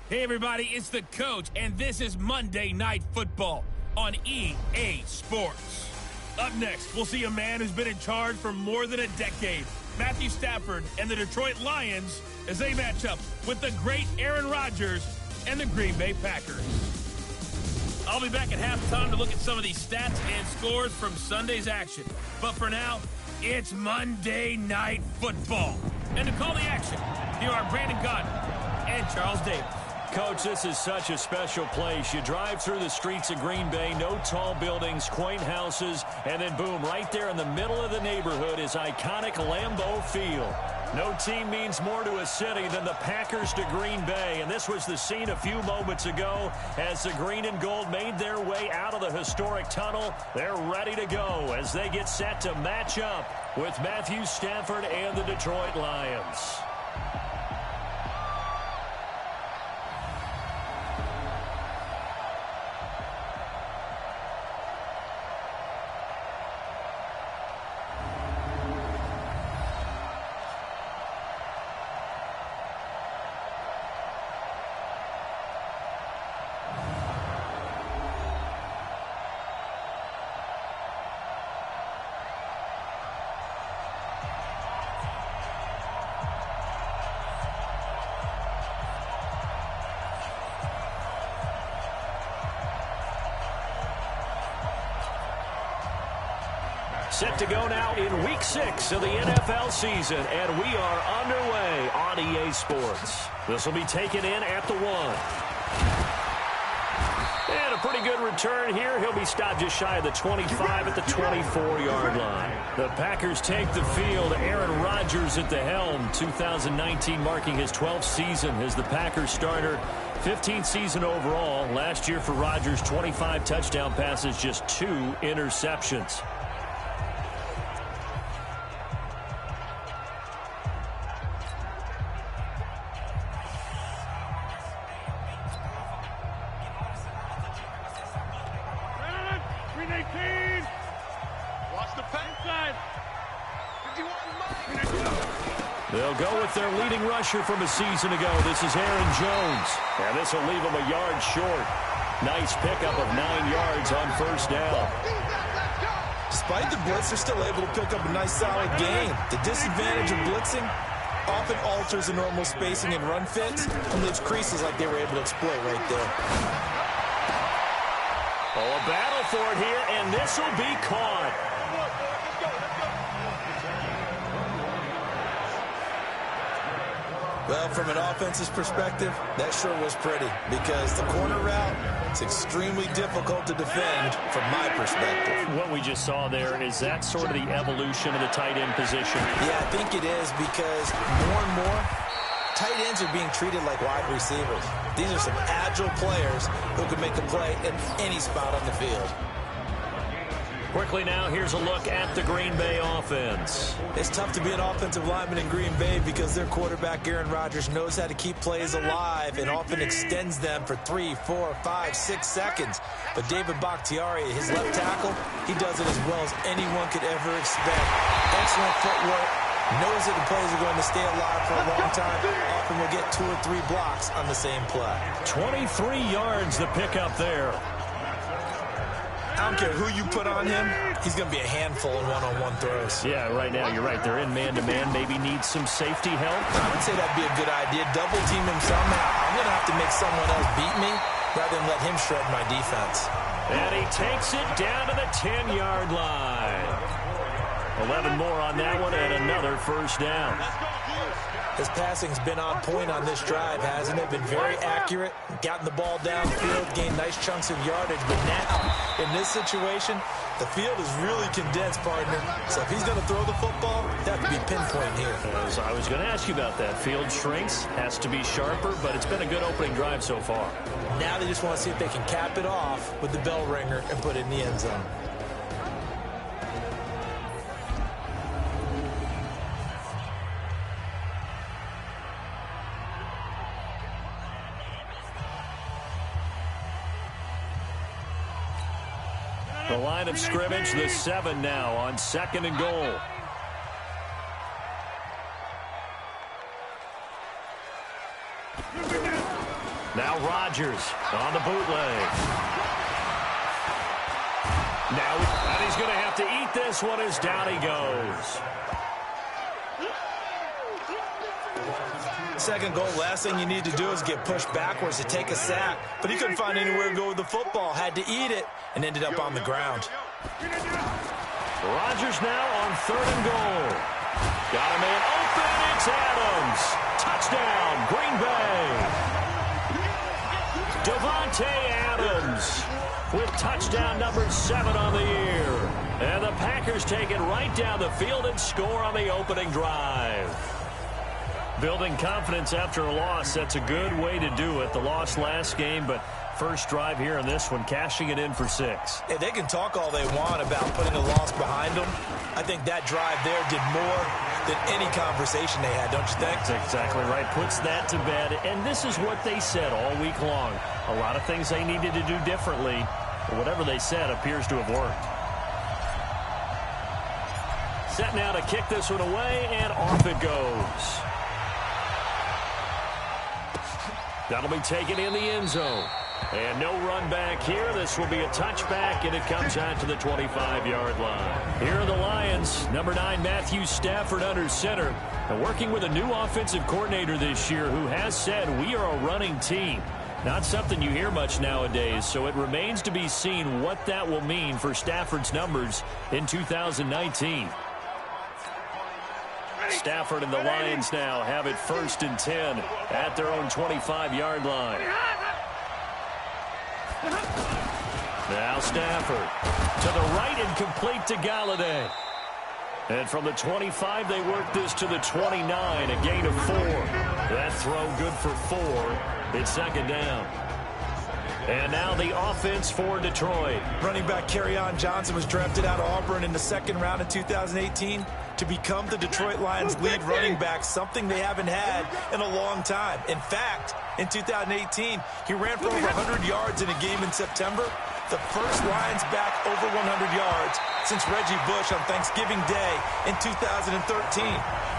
Hey everybody, it's the coach, and this is Monday Night Football on EA Sports. Up next, we'll see a man who's been in charge for more than a decade, Matthew Stafford and the Detroit Lions, as they match up with the great Aaron Rodgers and the Green Bay Packers. I'll be back at halftime to look at some of these stats and scores from Sunday's action. But for now, it's Monday Night Football. And to call the action, here are Brandon Gott and Charles Davis. Coach, this is such a special place. You drive through the streets of Green Bay, no tall buildings, quaint houses, and then boom, right there in the middle of the neighborhood is iconic Lambeau Field. No team means more to a city than the Packers to Green Bay, and this was the scene a few moments ago as the green and gold made their way out of the historic tunnel. They're ready to go as they get set to match up with Matthew Stafford and the Detroit Lions. Set to go now in Week 6 of the NFL season, and we are underway on EA Sports. This will be taken in at the 1. And a pretty good return here. He'll be stopped just shy of the 25 at the 24-yard line. The Packers take the field. Aaron Rodgers at the helm. 2019 marking his 12th season as the Packers starter. 15th season overall. Last year for Rodgers, 25 touchdown passes, just 2 interceptions. They'll go with their leading rusher from a season ago. This is Aaron Jones. And this will leave him a yard short. Nice pickup of 9 yards on first down. Despite the blitz, they're still able to pick up a nice solid gain. The disadvantage of blitzing often alters the normal spacing and run fits and leaves creases like they were able to exploit right there. Oh, a battle for it here, and this will be caught. Well, from an offense's perspective, that sure was pretty because the corner route is extremely difficult to defend from my perspective. What we just saw there, is that sort of the evolution of the tight end position? Yeah, I think it is because more and more, tight ends are being treated like wide receivers. These are some agile players who can make a play in any spot on the field. Quickly now, here's a look at the Green Bay offense. It's tough to be an offensive lineman in Green Bay because their quarterback, Aaron Rodgers, knows how to keep plays alive and often extends them for 3, 4, 5, 6 seconds. But David Bakhtiari, his left tackle, he does it as well as anyone could ever expect. Excellent footwork, knows that the plays are going to stay alive for a long time. Often will get 2 or 3 blocks on the same play. 23 yards the pickup there. I don't care who you put on him, he's going to be a handful in one-on-one throws. Yeah, right now, you're right. They're in man-to-man. Maybe needs some safety help. I would say that'd be a good idea. Double team him somehow. I'm going to have to make someone else beat me rather than let him shred my defense. And he takes it down to the 10-yard line. 11 more on that one and another first down. His passing's been on point on this drive, hasn't it? Been very accurate, gotten the ball downfield, gained nice chunks of yardage. But now, in this situation, the field is really condensed, partner. So if he's going to throw the football, that would be pinpoint here. As I was going to ask you about that. Field shrinks, has to be sharper, but it's been a good opening drive so far. Now they just want to see if they can cap it off with the bell ringer and put it in the end zone. The line of scrimmage, the 7 now on 2nd and goal. Now Rodgers on the bootleg. Now, and he's going to have to eat this one as down he goes. Second goal, last thing you need to do is get pushed backwards to take a sack. But he couldn't find anywhere to go with the football. Had to eat it and ended up on the ground. Rodgers now on 3rd and goal. Got a man open. It's Adams. Touchdown, Green Bay. Davante Adams with touchdown number 7 on the year. And the Packers take it right down the field and score on the opening drive. Building confidence after a loss, that's a good way to do it. The loss last game, but first drive here in this one, cashing it in for 6. Hey, they can talk all they want about putting a loss behind them. I think that drive there did more than any conversation they had, don't you think? That's exactly right. Puts that to bed. And this is what they said all week long. A lot of things they needed to do differently. But whatever they said appears to have worked. Set now to kick this one away, and off it goes. That'll be taken in the end zone. And no run back here. This will be a touchback, and it comes out to the 25-yard line. Here are the Lions. Number 9, Matthew Stafford under center. And working with a new offensive coordinator this year who has said we are a running team. Not something you hear much nowadays, so it remains to be seen what that will mean for Stafford's numbers in 2019. Stafford and the Lions now have it 1st and 10 at their own 25-yard line. Now Stafford to the right and complete to Galladay. And from the 25, they work this to the 29, a gain of 4. That throw good for 4. It's 2nd down. And now the offense for Detroit. Running back Kerryon Johnson was drafted out of Auburn in the 2nd round of 2018 to become the Detroit Lions' lead running back, something they haven't had in a long time. In fact, in 2018, he ran for over 100 yards in a game in September, the first Lions back over 100 yards since Reggie Bush on Thanksgiving Day in 2013.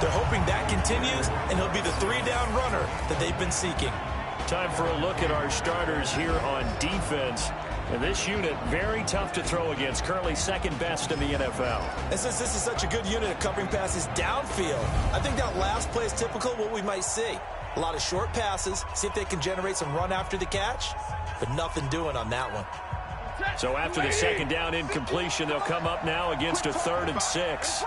They're hoping that continues, and he'll be the 3-down runner that they've been seeking. Time for a look at our starters here on defense. And this unit, very tough to throw against, currently 2nd best in the NFL. And since this is such a good unit of covering passes downfield, I think that last play is typical of what we might see. A lot of short passes, see if they can generate some run after the catch, but nothing doing on that one. So after the 2nd down incompletion, they'll come up now against a 3rd and 6.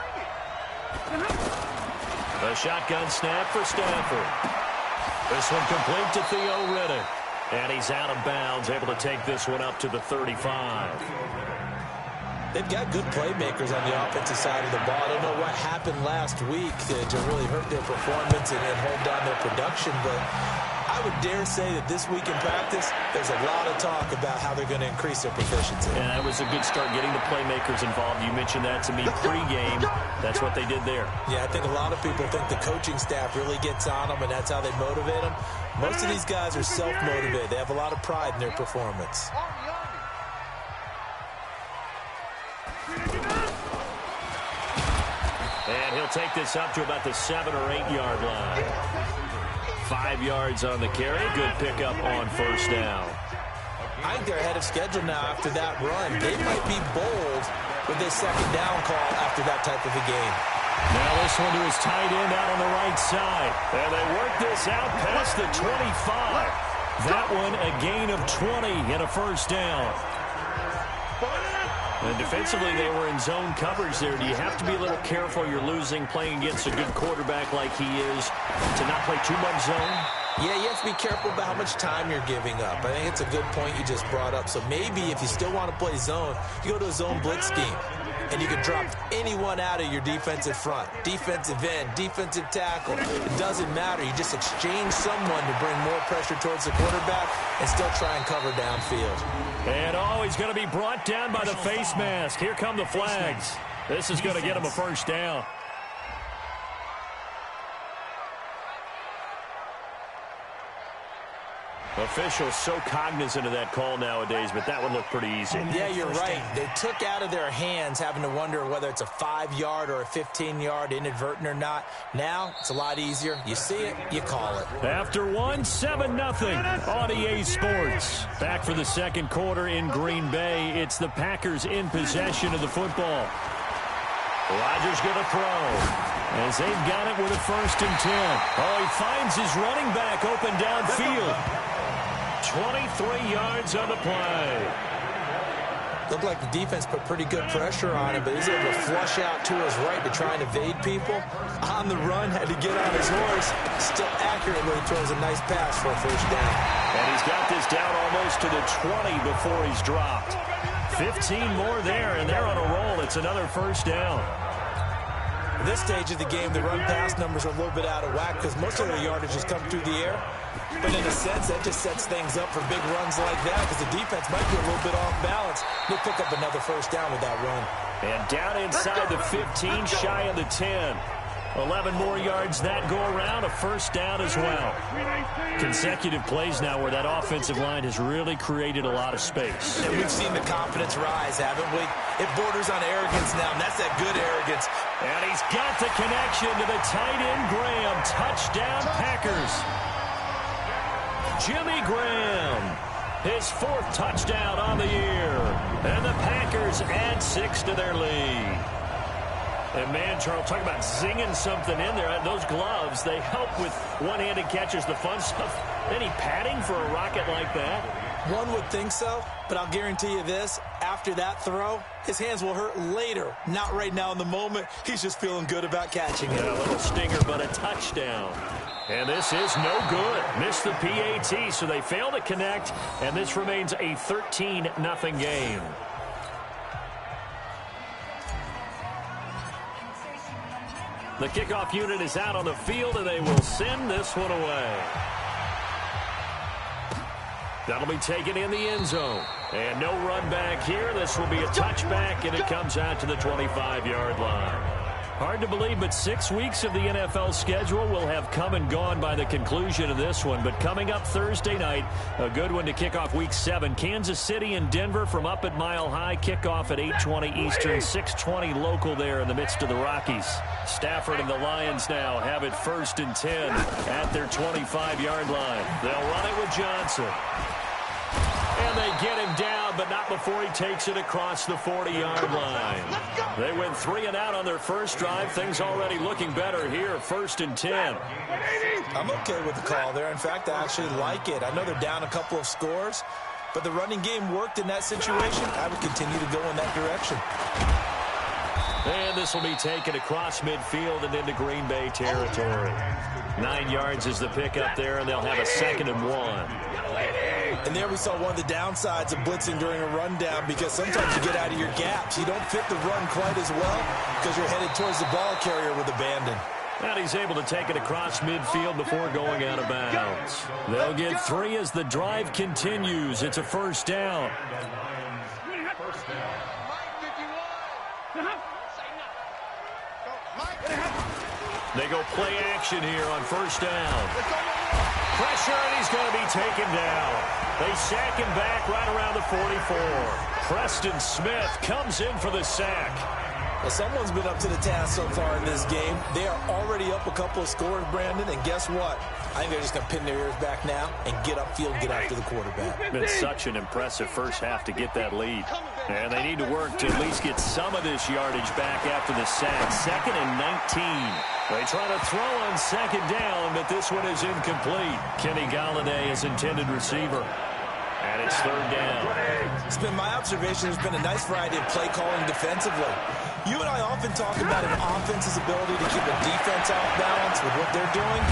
The shotgun snap for Stafford. This one complete to Theo Riddick. And he's out of bounds, able to take this one up to the 35. They've got good playmakers on the offensive side of the ball. I don't know what happened last week to really hurt their performance and hold down their production, but I would dare say that this week in practice, there's a lot of talk about how they're going to increase their proficiency. And that was a good start, getting the playmakers involved. You mentioned that to me pregame. That's what they did there. Yeah, I think a lot of people think the coaching staff really gets on them, and that's how they motivate them. Most of these guys are self-motivated. They have a lot of pride in their performance. And he'll take this up to about the 7 or 8 yard line. 5 yards on the carry. Good pickup on 1st down. I think they're ahead of schedule now after that run. They might be bold with this 2nd down call after that type of a game. Now this one to his tight end out on the right side. And they work this out past the 25. That one a gain of 20 and a 1st down. And defensively, they were in zone coverage there. Do you have to be a little careful? You're losing, playing against a good quarterback like he is, to not play too much zone? Yeah, you have to be careful about how much time you're giving up. I think it's a good point you just brought up. So maybe if you still want to play zone, you go to a zone blitz scheme. And you can drop anyone out of your defensive front. Defensive end, defensive tackle. It doesn't matter. You just exchange someone to bring more pressure towards the quarterback and still try and cover downfield. And he's going to be brought down by the face mask. Here come the flags. This is going to get him a 1st down. Officials so cognizant of that call nowadays, but that would look pretty easy. Yeah, you're right. They took out of their hands having to wonder whether it's a 5-yard or a 15-yard inadvertent or not. Now, it's a lot easier. You see it, you call it. After 7-0 on EA Sports. Back for the second quarter in Green Bay. It's the Packers in possession of the football. Rodgers going to throw as they've got it with a 1st and 10. Oh, he finds his running back open downfield. 23 yards on the play. Looked like the defense put pretty good pressure on him, but he's able to flush out to his right to try and evade people. On the run, had to get on his horse. Still accurately throws a nice pass for a 1st down. And he's got this down almost to the 20 before he's dropped. 15 more there, and they're on a roll. It's another 1st down. At this stage of the game, the run-pass numbers are a little bit out of whack because most of their yardage has come through the air. But in a sense, that just sets things up for big runs like that because the defense might be a little bit off balance. They'll pick up another 1st down with that run. And down inside the 15, shy of the 10. 11 more yards that go around, a 1st down as well. Consecutive plays now where that offensive line has really created a lot of space. And we've seen the confidence rise, haven't we? It borders on arrogance now, and that's that good arrogance. And he's got the connection to the tight end, Graham. Touchdown, Packers. Jimmy Graham, his 4th touchdown on the year. And the Packers add 6 to their lead. And, man, Charles, talk about zinging something in there. Those gloves, they help with one-handed catches, the fun stuff. Any padding for a rocket like that? One would think so, but I'll guarantee you this. After that throw, his hands will hurt later. Not right now in the moment. He's just feeling good about catching it. Yeah, a little stinger, but a touchdown. And this is no good. Missed the PAT, so they fail to connect, and this remains a 13-0 game. The kickoff unit is out on the field, and they will send this one away. That'll be taken in the end zone. And no run back here. This will be a touchback, and it comes out to the 25-yard line. Hard to believe, but 6 weeks of the NFL schedule will have come and gone by the conclusion of this one. But coming up Thursday night, a good one to kick off Week 7. Kansas City and Denver from up at Mile High. Kickoff at 8:20 Eastern, 6:20 local there in the midst of the Rockies. Stafford and the Lions now have it 1st and 10 at their 25-yard line. They'll run it with Johnson. And they get him down, but not before he takes it across the 40-yard line. They went 3 and out on their first drive. Things already looking better here, 1st and 10. I'm okay with the call there. In fact, I actually like it. I know they're down a couple of scores, but the running game worked in that situation. I would continue to go in that direction. And this will be taken across midfield and into Green Bay territory. 9 yards is the pickup there, and they'll have a 2nd and 1. And there we saw one of the downsides of blitzing during a rundown because sometimes you get out of your gaps. You don't fit the run quite as well because you're headed towards the ball carrier with abandon. And he's able to take it across midfield before going out of bounds. They'll get 3 as the drive continues. It's a 1st down. They go play action here on 1st down. Pressure, and he's going to be taken down. They sack him back right around the 44. Preston Smith comes in for the sack. Well, someone's been up to the task so far in this game. They are already up a couple of scores, Brandon, and guess what? I think they're just going to pin their ears back now and get upfield and get after the quarterback. Been such an impressive first half to get that lead. And they need to work to at least get some of this yardage back after the sack. 2nd and 19. They try to throw on 2nd down, but this one is incomplete. Kenny Galladay is intended receiver. And it's 3rd down. It's been my observation. There's been a nice variety of play calling defensively. You and I often talk about an offense's ability to keep a defense off balance with what they're doing.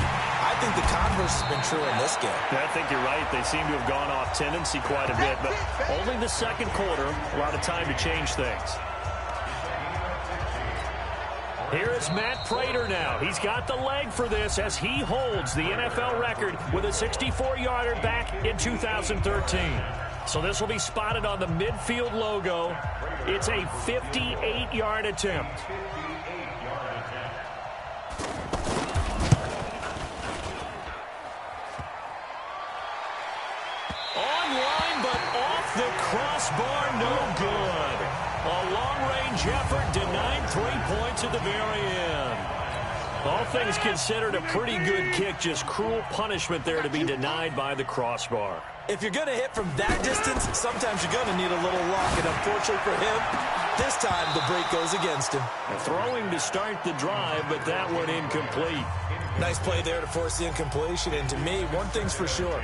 I think the converse has been true in this game. I think you're right. They seem to have gone off tendency quite a bit, but only the 2nd quarter, a lot of time to change things. Here is Matt Prater now. He's got the leg for this as he holds the NFL record with a 64-yarder back in 2013. So this will be spotted on the midfield logo. It's a 58-yard attempt. crossbar, no good. A long-range effort denied 3 points at the very end. All things considered, a pretty good kick, just cruel punishment there to be denied by the crossbar. If you're going to hit from that distance, sometimes you're going to need a little luck, and unfortunately for him, this time the break goes against him. Throwing to start the drive, but that one incomplete. Nice play there to force the incompletion, and to me, one thing's for sure.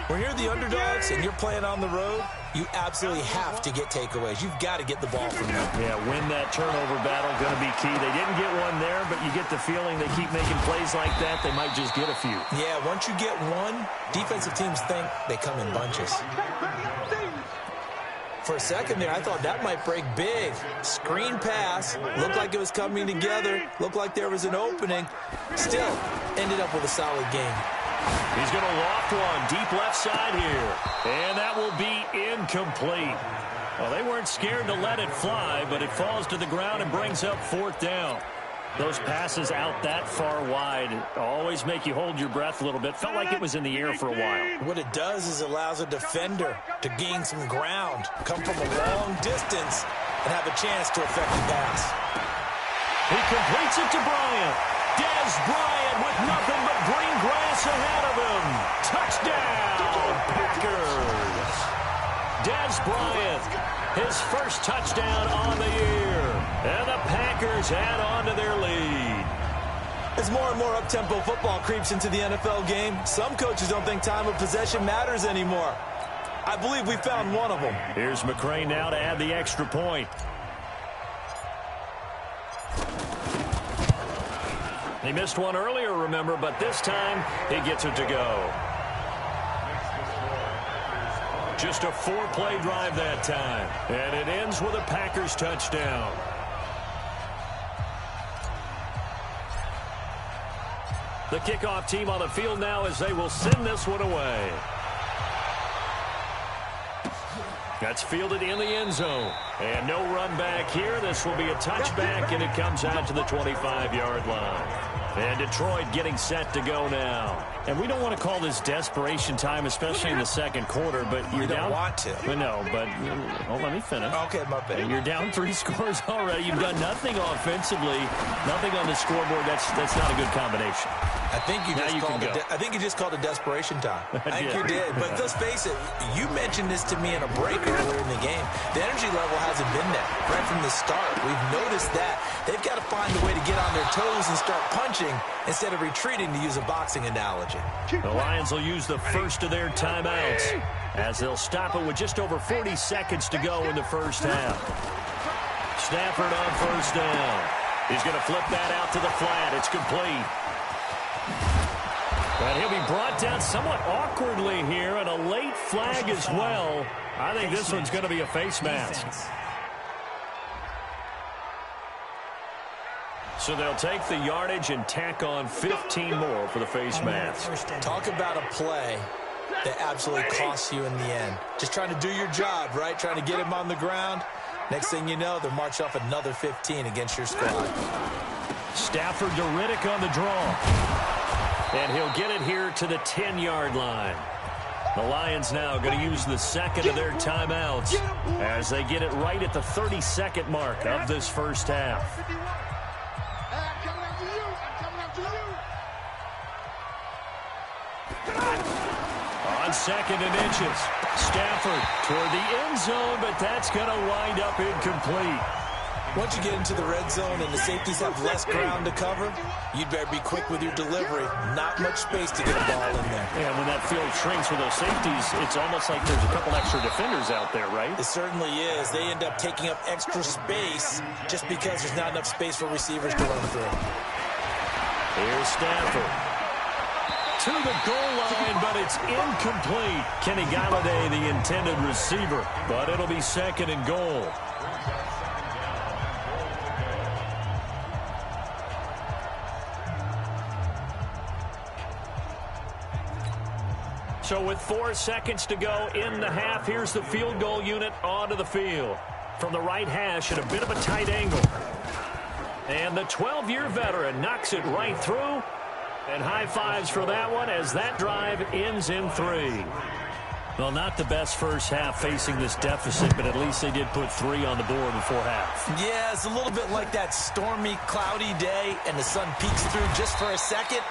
When you're the underdogs and you're playing on the road, you absolutely have to get takeaways. You've got to get the ball from them. Yeah, win that turnover battle, going to be key. They didn't get one there, but you get the feeling they keep making plays like that, they might just get a few. Yeah, once you get one, defensive teams think they come in bunches. For a second there, I thought that might break big. Screen pass, looked like it was coming together, looked like there was an opening. Still, ended up with a solid game. He's going to loft one deep left side here. And that will be incomplete. Well, they weren't scared to let it fly, but it falls to the ground and brings up 4th down. Those passes out that far wide always make you hold your breath a little bit. Felt like it was in the air for a while. What it does is allows a defender to gain some ground, come from a long distance, and have a chance to affect the pass. He completes it to Bryant. Dez Bryant with nothing but green grass ahead of him. Touchdown, Packers. Dez Bryant, his first touchdown on the year. And the Packers add on to their lead. As more and more up-tempo football creeps into the NFL game, some coaches don't think time of possession matters anymore. I believe we found one of them. Here's McCray now to add the extra point. He missed one earlier, remember, but this time he gets it to go. Just a 4-play drive that time. And it ends with a Packers touchdown. The kickoff team on the field now as they will send this one away. That's fielded in the end zone. And no run back here. This will be a touchback, and it comes out to the 25-yard line. And Detroit getting set to go now. And we don't want to call this desperation time, especially in the second quarter, but you're down. You don't want to. No, but let me finish. Okay, my bad. You're down 3 scores already. You've done nothing offensively, nothing on the scoreboard. That's not a good combination. I think you just called it desperation time. I think you did. But let's face it, you mentioned this to me in a break earlier in the game. The energy level hasn't been there right from the start. We've noticed that. They've got to find a way to get on their toes and start punching instead of retreating, to use a boxing analogy. The Lions will use the first of their timeouts as they'll stop it with just over 40 seconds to go in the first half. Stafford on first down. He's going to flip that out to the flat. It's complete. But he'll be brought down somewhat awkwardly here, and a late flag as well. I think this one's going to be a face mask. So they'll take the yardage and tack on 15 more for the face mask. Talk about a play that absolutely costs you in the end. Just trying to do your job, right? Trying to get him on the ground. Next thing you know, they'll march off another 15 against your squad. Stafford to Riddick on the draw. And he'll get it here to the 10-yard line. The Lions now going to use the second of their timeouts as they get it right at the 32nd mark of this first half. On second and inches, Stafford toward the end zone, but that's going to wind up incomplete. Once you get into the red zone and the safeties have less ground to cover, you'd better be quick with your delivery. Not much space to get a ball in there. And when that field shrinks with those safeties, it's almost like there's a couple extra defenders out there, right? It certainly is. They end up taking up extra space just because there's not enough space for receivers to run through. Here's Stafford. To the goal line, but it's incomplete. Kenny Galladay, the intended receiver, but it'll be second and goal. So with 4 seconds to go in the half, here's the field goal unit onto the field. From the right hash at a bit of a tight angle. And the 12-year veteran knocks it right through. And high fives for that one as that drive ends in 3. Well, not the best first half facing this deficit, but at least they did put 3 on the board before half. Yeah, it's a little bit like that stormy, cloudy day, and the sun peeks through just for a second.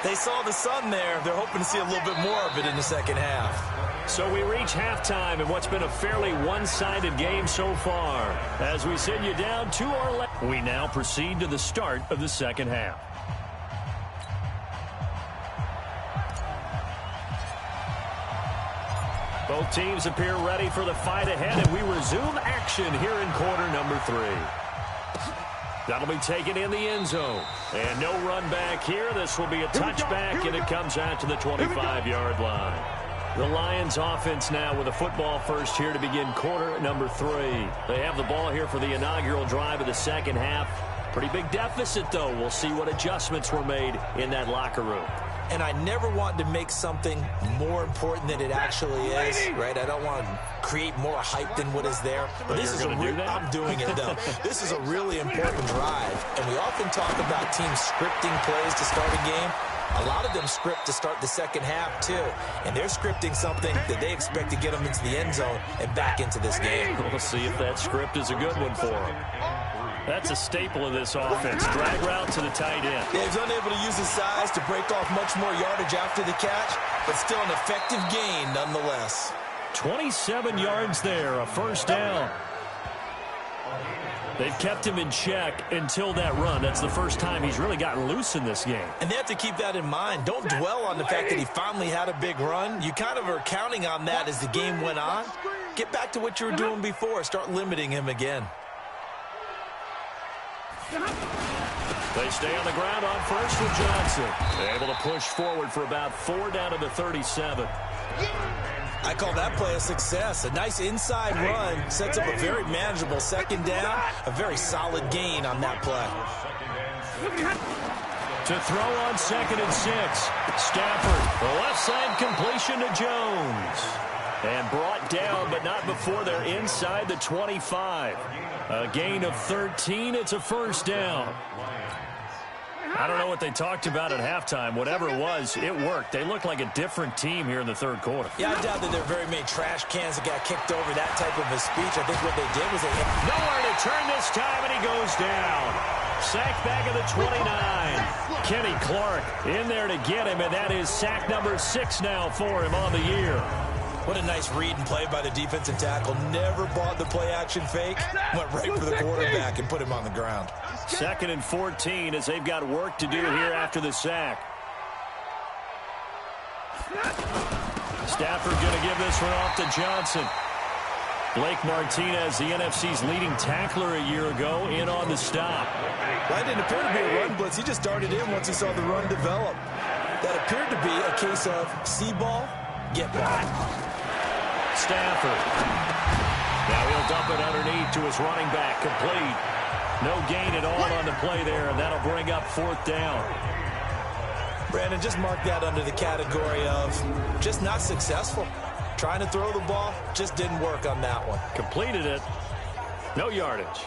They saw the sun there. They're hoping to see a little bit more of it in the second half. So we reach halftime in what's been a fairly one-sided game so far. As we send you down 2 or less, we now proceed to the start of the second half. Both teams appear ready for the fight ahead, and we resume action here in quarter number 3. That'll be taken in the end zone. And no run back here. This will be a touchback, and it comes out to the 25-yard line. The Lions offense now with a football first here to begin quarter number 3. They have the ball here for the inaugural drive of the second half. Pretty big deficit, though. We'll see what adjustments were made in that locker room. And I never want to make something more important than it actually is, right? I don't want to create more hype than what is there. But this is I'm doing it, though. This is a really important drive. And we often talk about teams scripting plays to start a game. A lot of them script to start the second half, too. And they're scripting something that they expect to get them into the end zone and back into this game. We'll see if that script is a good one for them. That's a staple of this offense. Drag route to the tight end. Yeah, he's unable to use his size to break off much more yardage after the catch, but still an effective gain nonetheless. 27 yards there, a first down. They've kept him in check until that run. That's the first time he's really gotten loose in this game. And they have to keep that in mind. Don't dwell on the fact that he finally had a big run. You kind of are counting on that as the game went on. Get back to what you were doing before. Start limiting him again. They stay on the ground on first with Johnson. Able to push forward for about 4 down to the 37. I call that play a success. A nice inside run sets up a very manageable second down. A very solid gain on that play. To throw on 2nd and 6. Stafford, the left side completion to Jones. And brought down, but not before they're inside the 25. A gain of 13. It's a first down. I don't know what they talked about at halftime. Whatever it was, it worked. They look like a different team here in the third quarter. Yeah, I doubt that there are very many trash cans that got kicked over that type of a speech. I think what they did was they... Nowhere to turn this time, and he goes down. Sack back of the 29. Kenny Clark in there to get him, and that is sack number 6 now for him on the year. What a nice read and play by the defensive tackle. Never bought the play-action fake. Went right for the quarterback and put him on the ground. 2nd and 14 as they've got work to do here after the sack. Stafford going to give this one off to Johnson. Blake Martinez, the NFC's leading tackler a year ago, in on the stop. That didn't appear to be a run blitz. He just darted in once he saw the run develop. That appeared to be a case of see ball, get ball. Stafford. Now he'll dump it underneath to his running back. Complete. No gain at all on the play there, and that'll bring up 4th down. Brandon, just mark that under the category of just not successful. Trying to throw the ball, just didn't work on that one. Completed it. No yardage.